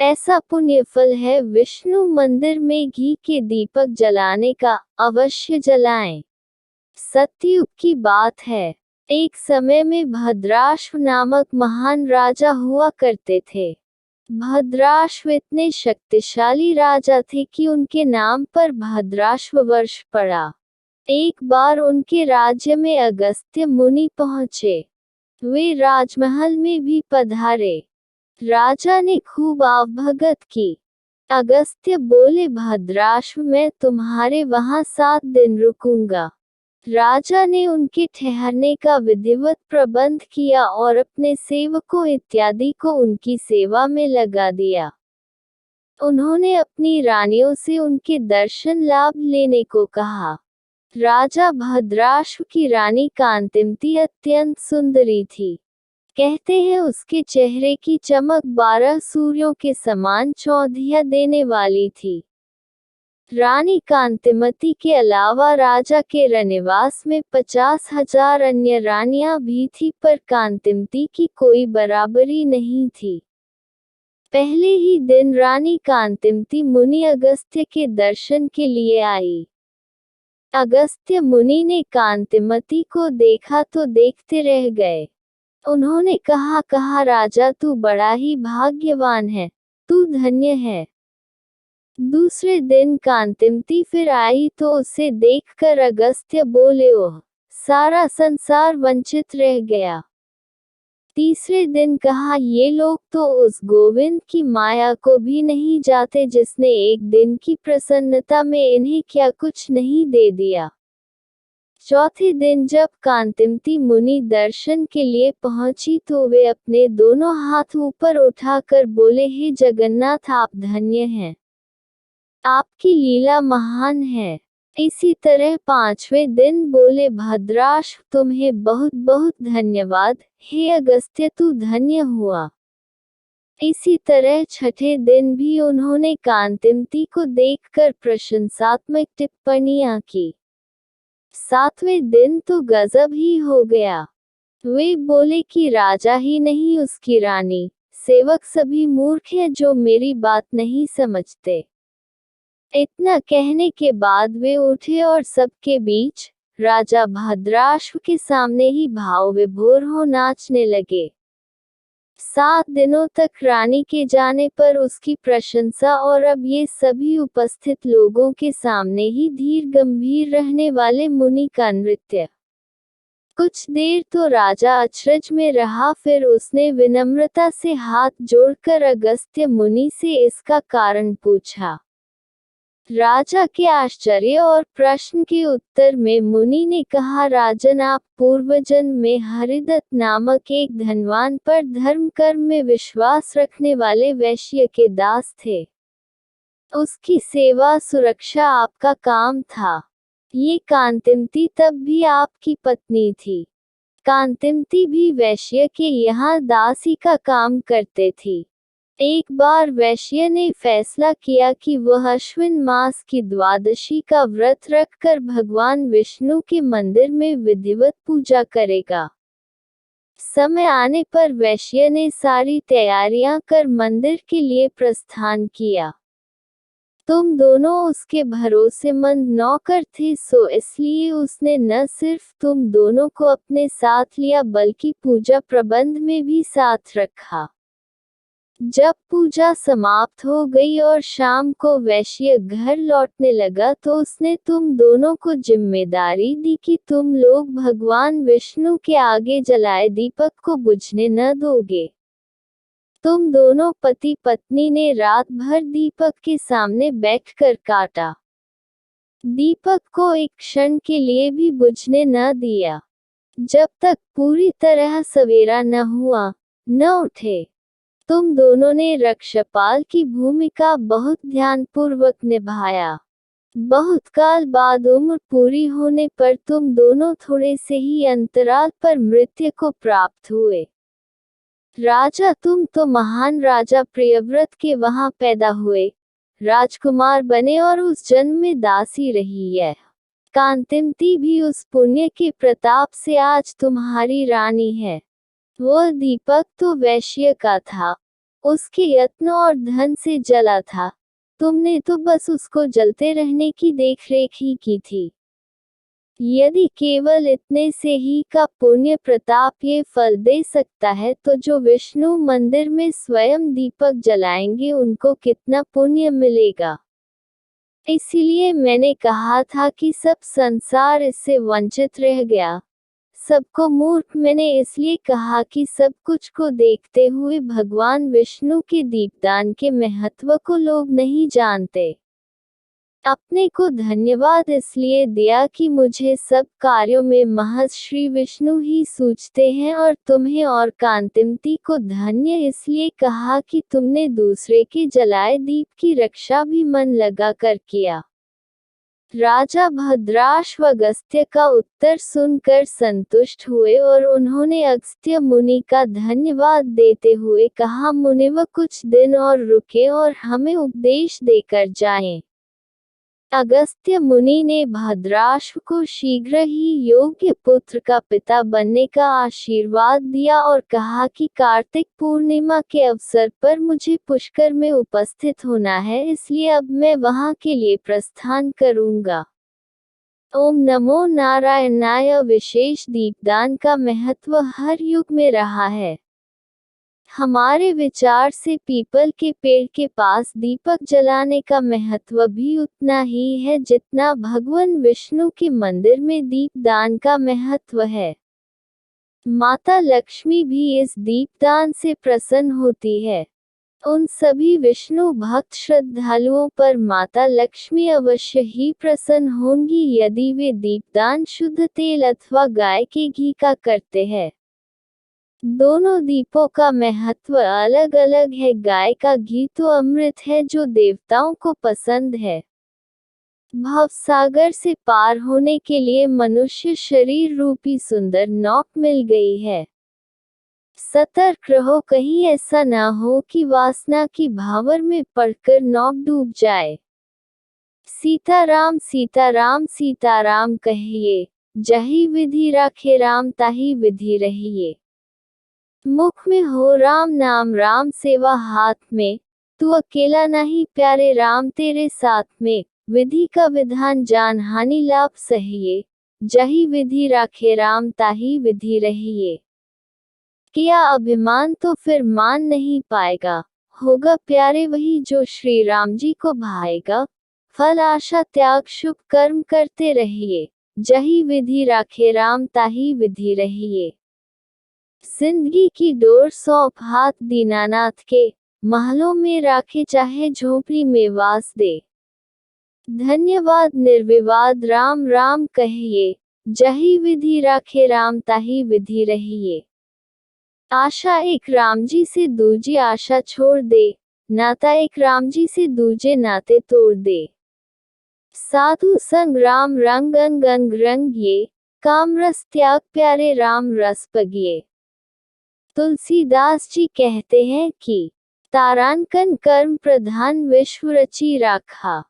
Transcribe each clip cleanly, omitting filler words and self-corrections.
ऐसा पुण्य फल है विष्णु मंदिर में घी के दीपक जलाने का, अवश्य जलाएं। सतयुग की बात है। एक समय में भद्राश्व नामक महान राजा हुआ करते थे। भद्राश्व इतने शक्तिशाली राजा थे कि उनके नाम पर भद्राश्व वर्ष पड़ा। एक बार उनके राज्य में अगस्त्य मुनि पहुंचे। वे राजमहल में भी पधारे। राजा ने खूब आवभगत की। अगस्त्य बोले, भद्राश्व मैं तुम्हारे वहां 7 दिन रुकूंगा। राजा ने उनके ठहरने का विधिवत प्रबंध किया और अपने सेवकों इत्यादि को उनकी सेवा में लगा दिया। उन्होंने अपनी रानियों से उनके दर्शन लाभ लेने को कहा। राजा भद्राश्व की रानी कांतिमती अत्यंत सुंदरी थी। कहते हैं उसके चेहरे की चमक 12 सूर्यों के समान चौंधिया देने वाली थी। रानी कांतिमती के अलावा राजा के रनिवास में 50,000 अन्य रानियां भी थी, पर कांतिमती की कोई बराबरी नहीं थी। पहले ही दिन रानी कांतिमती मुनि अगस्त्य के दर्शन के लिए आई। अगस्त्य मुनि ने कांतिमती को देखा तो देखते रह गए। उन्होंने कहा राजा तू बड़ा ही भाग्यवान है, तू धन्य है। दूसरे दिन कांतिमती फिर आई तो उसे देखकर अगस्त्य बोले, ओह, सारा संसार वंचित रह गया। तीसरे दिन कहा, ये लोग तो उस गोविंद की माया को भी नहीं जाते जिसने एक दिन की प्रसन्नता में इन्हें क्या कुछ नहीं दे दिया। चौथे दिन जब कांतिमती मुनि दर्शन के लिए पहुंची तो वे अपने दोनों हाथ ऊपर उठाकर बोले, हे जगन्नाथ आप धन्य हैं, आपकी लीला महान है। इसी तरह 5वें दिन बोले, भद्राश्व तुम्हें बहुत बहुत धन्यवाद, हे अगस्त्य तू धन्य हुआ। इसी तरह छठे दिन भी उन्होंने कांतिमती को देखकर प्रशंसात्मक टिप्पणियां की। 7वें दिन तो गजब ही हो गया। वे बोले कि राजा ही नहीं उसकी रानी, सेवक सभी मूर्ख हैं जो मेरी बात नहीं समझते। इतना कहने के बाद वे उठे और सबके बीच, राजा भद्राश्व के सामने ही भाव विभोर हो नाचने लगे। 7 दिनों तक रानी के जाने पर उसकी प्रशंसा और अब ये सभी उपस्थित लोगों के सामने ही धीर गंभीर रहने वाले मुनि का नृत्य। कुछ देर तो राजा अचरज में रहा, फिर उसने विनम्रता से हाथ जोड़कर अगस्त्य मुनि से इसका कारण पूछा। राजा के आश्चर्य और प्रश्न के उत्तर में मुनि ने कहा, राजन आप पूर्वजन्म में हरिदत्त नामक एक धनवान पर धर्म कर्म में विश्वास रखने वाले वैश्य के दास थे। उसकी सेवा सुरक्षा आपका काम था। ये कांतिमती तब भी आपकी पत्नी थी। कांतिमती भी वैश्य के यहाँ दासी का काम करते थी। एक बार वैश्य ने फैसला किया कि वह अश्विन मास की द्वादशी का व्रत रखकर भगवान विष्णु के मंदिर में विधिवत पूजा करेगा। समय आने पर वैश्य ने सारी तैयारियां कर मंदिर के लिए प्रस्थान किया। तुम दोनों उसके भरोसेमंद नौकर थे, सो इसलिए उसने न सिर्फ तुम दोनों को अपने साथ लिया बल्कि पूजा प्रबंध में भी साथ रखा। जब पूजा समाप्त हो गई और शाम को वैश्य घर लौटने लगा तो उसने तुम दोनों को जिम्मेदारी दी कि तुम लोग भगवान विष्णु के आगे जलाए दीपक को बुझने न दोगे। तुम दोनों पति पत्नी ने रात भर दीपक के सामने बैठकर काटा। दीपक को एक क्षण के लिए भी बुझने न दिया। जब तक पूरी तरह सवेरा न हुआ, न उठे। तुम दोनों ने रक्षपाल की भूमिका बहुत ध्यानपूर्वक निभाया। बहुत काल बाद उम्र पूरी होने पर तुम दोनों थोड़े से ही अंतराल पर मृत्यु को प्राप्त हुए। राजा तुम तो महान राजा प्रियव्रत के वहां पैदा हुए, राजकुमार बने और उस जन्म में दासी रही है। कांतिमती भी उस पुण्य के प्रताप से आज तुम्हारी रानी है। वह दीपक तो वैश्य का था, उसके यत्न और धन से जला था। तुमने तो बस उसको जलते रहने की देखरेख ही की थी। यदि केवल इतने से ही का पुण्य प्रताप ये फल दे सकता है तो जो विष्णु मंदिर में स्वयं दीपक जलाएंगे उनको कितना पुण्य मिलेगा। इसीलिए मैंने कहा था कि सब संसार इससे वंचित रह गया। सबको मूर्ख मैंने इसलिए कहा कि सब कुछ को देखते हुए भगवान विष्णु के दीपदान के महत्व को लोग नहीं जानते। अपने को धन्यवाद इसलिए दिया कि मुझे सब कार्यों में महज श्री विष्णु ही सूझते हैं, और तुम्हें और कांतिमती को धन्य इसलिए कहा कि तुमने दूसरे के जलाए दीप की रक्षा भी मन लगा कर किया। राजा भद्राश्व अगस्त्य का उत्तर सुनकर संतुष्ट हुए और उन्होंने अगस्त्य मुनि का धन्यवाद देते हुए कहा, मुनिव कुछ दिन और रुके और हमें उपदेश देकर जाएं। अगस्त्य मुनि ने भद्राश्व को शीघ्र ही योग्य पुत्र का पिता बनने का आशीर्वाद दिया और कहा कि कार्तिक पूर्णिमा के अवसर पर मुझे पुष्कर में उपस्थित होना है, इसलिए अब मैं वहां के लिए प्रस्थान करूंगा। ओम नमो नारायणाय। विशेष दीपदान का महत्व हर युग में रहा है। हमारे विचार से पीपल के पेड़ के पास दीपक जलाने का महत्व भी उतना ही है जितना भगवान विष्णु के मंदिर में दीपदान का महत्व है। माता लक्ष्मी भी इस दीपदान से प्रसन्न होती है। उन सभी विष्णु भक्त श्रद्धालुओं पर माता लक्ष्मी अवश्य ही प्रसन्न होंगी यदि वे दीपदान शुद्ध तेल अथवा गाय के घी का करते हैं। दोनों दीपों का महत्व अलग अलग है। गाय का घी तो अमृत है जो देवताओं को पसंद है। भवसागर से पार होने के लिए मनुष्य शरीर रूपी सुंदर नौक मिल गई है। सतर्क रहो, कहीं ऐसा ना हो कि वासना की भावर में पड़कर नौक डूब जाए। सीताराम सीताराम सीताराम कहिए, जही विधि राखे राम ताही विधि रहिए। मुख में हो राम नाम राम सेवा हाथ में, तू अकेला नहीं प्यारे राम तेरे साथ में। विधि का विधान जान हानि लाभ सहिए, जही विधि राखे राम ताही विधि रहिए। किया अभिमान तो फिर मान नहीं पाएगा, होगा प्यारे वही जो श्री राम जी को भाएगा। फल आशा त्याग शुभ कर्म करते रहिए, जही विधि राखे राम ताही विधि रहिए। जिंदगी की डोर सौंप हाथ दीनानाथ के, महलों में राखे चाहे झोपड़ी में वास दे। धन्यवाद निर्विवाद राम राम कहिए, जही विधि राखे राम ताही विधि रहिए। आशा एक राम जी से दूजी आशा छोड़ दे, नाता एक राम जी से दूजे नाते तोड़ दे। साधु संग राम रंग अंग अंग रंग ये, काम रस त्याग प्यारे राम रस पगिए। तुलसीदास जी कहते हैं कि तारांकन कर्म प्रधान विश्व रची राखा।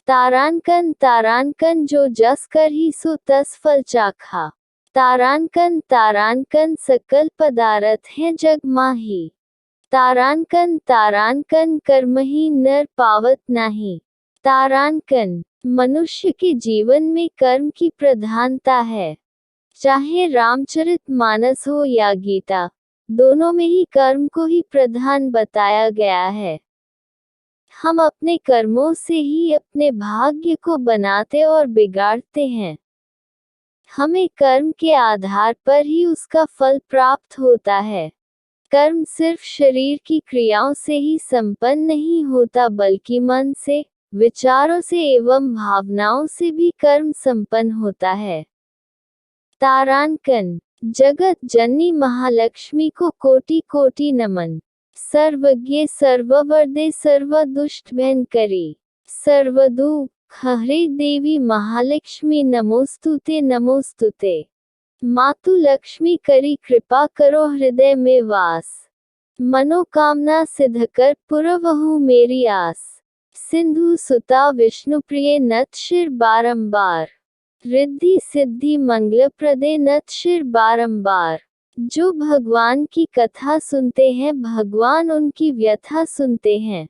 तारांकन तारांकन जो जस कर ही सो तस फल चाखा। तारांकन तारांकन सकल पदार्थ हैं जग माही। तारांकन तारांकन कर्म ही नर पावत नाही। तारांकन मनुष्य के जीवन में कर्म की प्रधानता है। चाहे रामचरित मानस हो या गीता, दोनों में ही कर्म को ही प्रधान बताया गया है। हम अपने कर्मों से ही अपने भाग्य को बनाते और बिगाड़ते हैं। हमें कर्म के आधार पर ही उसका फल प्राप्त होता है। कर्म सिर्फ शरीर की क्रियाओं से ही संपन्न नहीं होता बल्कि मन से, विचारों से एवं भावनाओं से भी कर्म संपन्न होता है। तारांकन जगत जननी महालक्ष्मी को कोटि कोटि नमन। सर्वज्ञ सर्ववरदे सर्वदुष्ट भयं करी। सर्वदुख हरे देवी महालक्ष्मी नमोस्तुते नमोस्तुते। मातु लक्ष्मी करी कृपा करो हृदय में वास। मनोकामना सिद्ध कर पुरवहु मेरी आस। सिंधु सुता विष्णु प्रिय नत शिर बारंबार। रिद्धि सिद्धि मंगल प्रदे नत शिर बारंबार। जो भगवान की कथा सुनते हैं भगवान उनकी व्यथा सुनते हैं।